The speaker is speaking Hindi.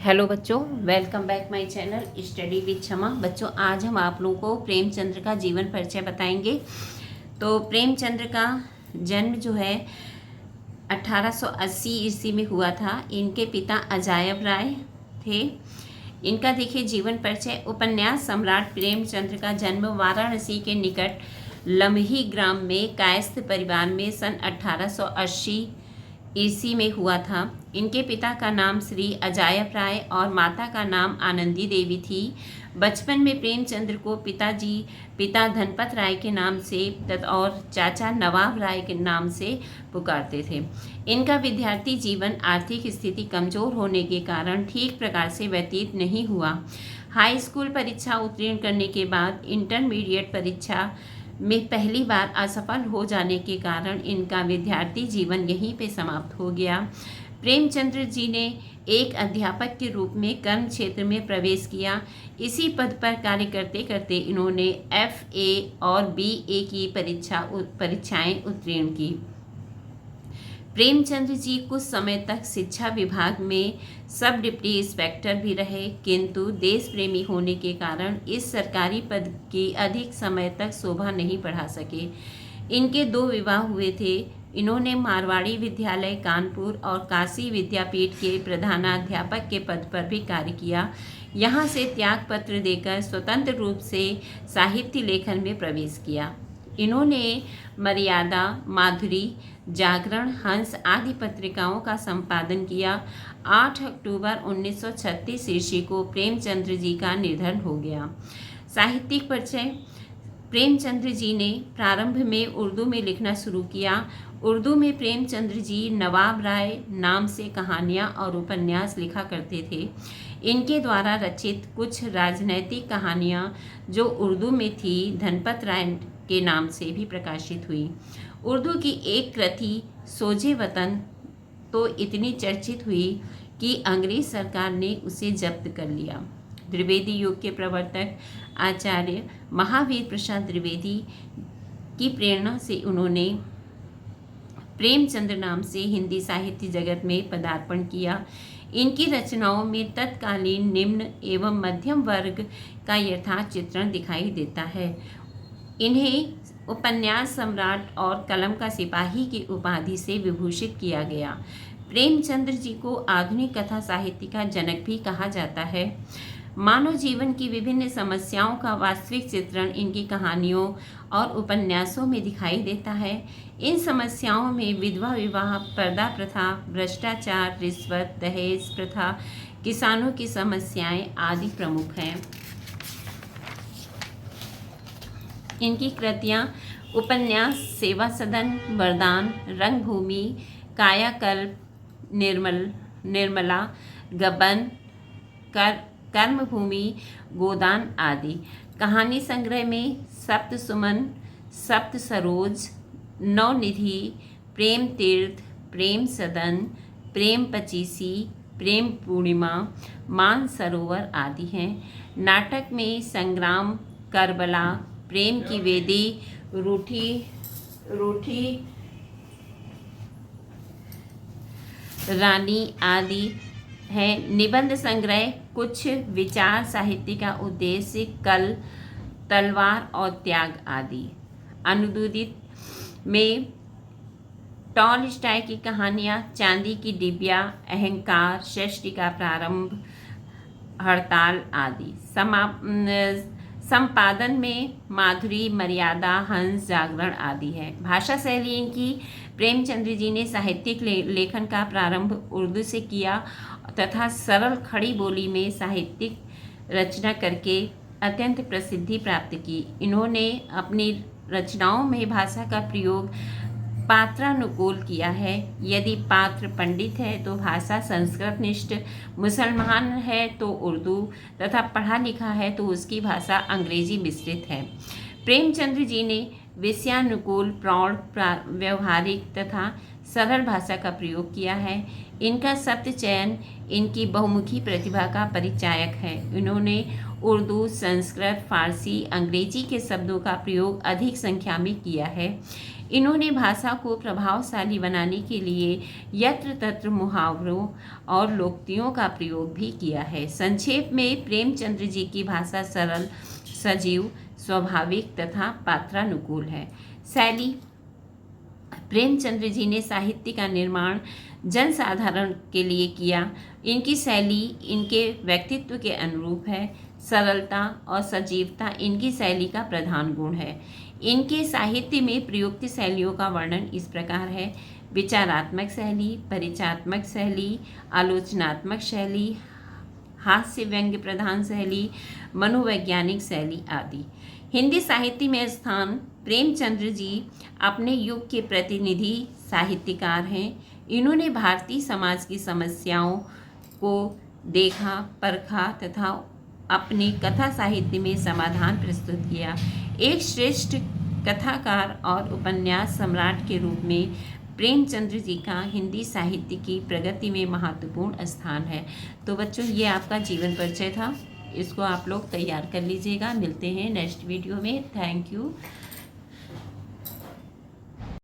हेलो बच्चों, welcome back my channel study with क्षमा। बच्चों, आज हम आप लोगों को प्रेमचंद्र का जीवन परिचय बताएंगे। तो प्रेमचंद्र का जन्म जो है 1880 ईस्वी में हुआ था। इनके पिता अजायब राय थे। इनका देखिए जीवन परिचय। उपन्यास सम्राट प्रेमचंद्र का जन्म वाराणसी के निकट लम्ही ग्राम में कायस्थ परिवार में सन 1880 ईस्वी में हुआ था। इनके पिता का नाम श्री अजायब राय और माता का नाम आनंदी देवी थी। बचपन में प्रेमचंद्र को पिता धनपत राय के नाम से और चाचा नवाब राय के नाम से पुकारते थे। इनका विद्यार्थी जीवन आर्थिक स्थिति कमजोर होने के कारण ठीक प्रकार से व्यतीत नहीं हुआ। हाई स्कूल परीक्षा उत्तीर्ण करने के बाद इंटरमीडिएट परीक्षा में पहली बार असफल हो जाने के कारण इनका विद्यार्थी जीवन यहीं पे समाप्त हो गया। प्रेमचंद्र जी ने एक अध्यापक के रूप में कर्म क्षेत्र में प्रवेश किया। इसी पद पर कार्य करते करते इन्होंने FA और BA की परीक्षाएं उत्तीर्ण की। प्रेमचंद्र जी कुछ समय तक शिक्षा विभाग में सब डिप्टी इंस्पेक्टर भी रहे, किंतु देश प्रेमी होने के कारण इस सरकारी पद की अधिक समय तक शोभा नहीं बढ़ा सके। इनके 2 विवाह हुए थे। इन्होंने मारवाड़ी विद्यालय कानपुर और काशी विद्यापीठ के प्रधानाध्यापक के पद पर भी कार्य किया। यहाँ से त्यागपत्र देकर स्वतंत्र रूप से साहित्य लेखन में प्रवेश किया। इन्होंने मर्यादा, माधुरी, जागरण, हंस आदि पत्रिकाओं का संपादन किया। 8 अक्टूबर 1936 ईस्वी को प्रेमचंद्र जी का निधन हो गया। साहित्यिक परिचय। प्रेमचंद्र जी ने प्रारंभ में उर्दू में लिखना शुरू किया। उर्दू में प्रेमचंद्र जी नवाब राय नाम से कहानियाँ और उपन्यास लिखा करते थे। इनके द्वारा रचित कुछ राजनैतिक कहानियाँ जो उर्दू में थी धनपत राय के नाम से भी प्रकाशित हुई। उर्दू की एक कृति सोजे वतन तो इतनी चर्चित हुई कि अंग्रेज सरकार ने उसे जब्त कर लिया। द्विवेदी युग के प्रवर्तक आचार्य महावीर प्रसाद द्विवेदी की प्रेरणा से उन्होंने प्रेमचंद्र नाम से हिंदी साहित्य जगत में पदार्पण किया। इनकी रचनाओं में तत्कालीन निम्न एवं मध्यम वर्ग का यथार्थ चित्रण दिखाई देता है। इन्हें उपन्यास सम्राट और कलम का सिपाही की उपाधि से विभूषित किया गया। प्रेमचंद्र जी को आधुनिक कथा साहित्य का जनक भी कहा जाता है। मानव जीवन की विभिन्न समस्याओं का वास्तविक चित्रण इनकी कहानियों और उपन्यासों में दिखाई देता है। इन समस्याओं में विधवा विवाह, पर्दा प्रथा, भ्रष्टाचार, रिश्वत, दहेज प्रथा, किसानों की समस्याएं आदि प्रमुख हैं। इनकी कृतियाँ उपन्यास सेवा सदन, वरदान, रंगभूमि, कायाकल्प, निर्मला, गबन, कर्मभूमि, गोदान आदि। कहानी संग्रह में सप्त सुमन, सप्त सरोज, नवनिधि, प्रेम तीर्थ, प्रेम सदन, प्रेम पचीसी, प्रेम पूर्णिमा, मान सरोवर आदि हैं। नाटक में संग्राम, करबला, प्रेम की वेदी, रूठी रानी आदि है। निबंध संग्रह कुछ विचार साहित्य का उद्देश्य, कल, तलवार और त्याग आदि। अनुदित में टॉलस्टॉय की कहानियाँ, चांदी की डिबिया, अहंकार, सृष्टि का प्रारंभ, हड़ताल आदि। संपादन में माधुरी, मर्यादा, हंस, जागरण आदि है। भाषा शैली इनकी। प्रेमचंद्र जी ने साहित्यिक लेखन का प्रारंभ उर्दू से किया तथा सरल खड़ी बोली में साहित्यिक रचना करके अत्यंत प्रसिद्धि प्राप्त की। इन्होंने अपनी रचनाओं में भाषा का प्रयोग पात्रानुकूल किया है। यदि पात्र पंडित है तो भाषा संस्कृतनिष्ठ, मुसलमान है तो उर्दू तथा पढ़ा लिखा है तो उसकी भाषा अंग्रेजी मिश्रित है। प्रेमचंद्र जी ने विषयानुकूल, प्रौढ़, व्यवहारिक तथा सरल भाषा का प्रयोग किया है। इनका शब्द चयन इनकी बहुमुखी प्रतिभा का परिचायक है। इन्होंने उर्दू, संस्कृत, फारसी, अंग्रेजी के शब्दों का प्रयोग अधिक संख्या में किया है। इन्होंने भाषा को प्रभावशाली बनाने के लिए यत्र तत्र मुहावरों और लोकोक्तियों का प्रयोग भी किया है। संक्षेप में प्रेमचंद्र जी की भाषा सरल, सजीव, स्वाभाविक तथा पात्रानुकूल है। शैली: प्रेमचंद्र जी ने साहित्य का निर्माण जनसाधारण के लिए किया। इनकी शैली इनके व्यक्तित्व के अनुरूप है। सरलता और सजीवता इनकी शैली का प्रधान गुण है। इनके साहित्य में प्रयुक्त शैलियों का वर्णन इस प्रकार है: विचारात्मक शैली, परिचयात्मक शैली, आलोचनात्मक शैली, हास्य व्यंग्य प्रधान शैली, मनोवैज्ञानिक शैली आदि। हिंदी साहित्य में स्थान: प्रेमचंद्र जी अपने युग के प्रतिनिधि साहित्यकार हैं। इन्होंने भारतीय समाज की समस्याओं को देखा, परखा तथा अपने कथा साहित्य में समाधान प्रस्तुत किया। एक श्रेष्ठ कथाकार और उपन्यास सम्राट के रूप में प्रेमचंद्र जी का हिंदी साहित्य की प्रगति में महत्वपूर्ण स्थान है। तो बच्चों, ये आपका जीवन परिचय था। इसको आप लोग तैयार कर लीजिएगा। मिलते हैं नेक्स्ट वीडियो में। Thank you.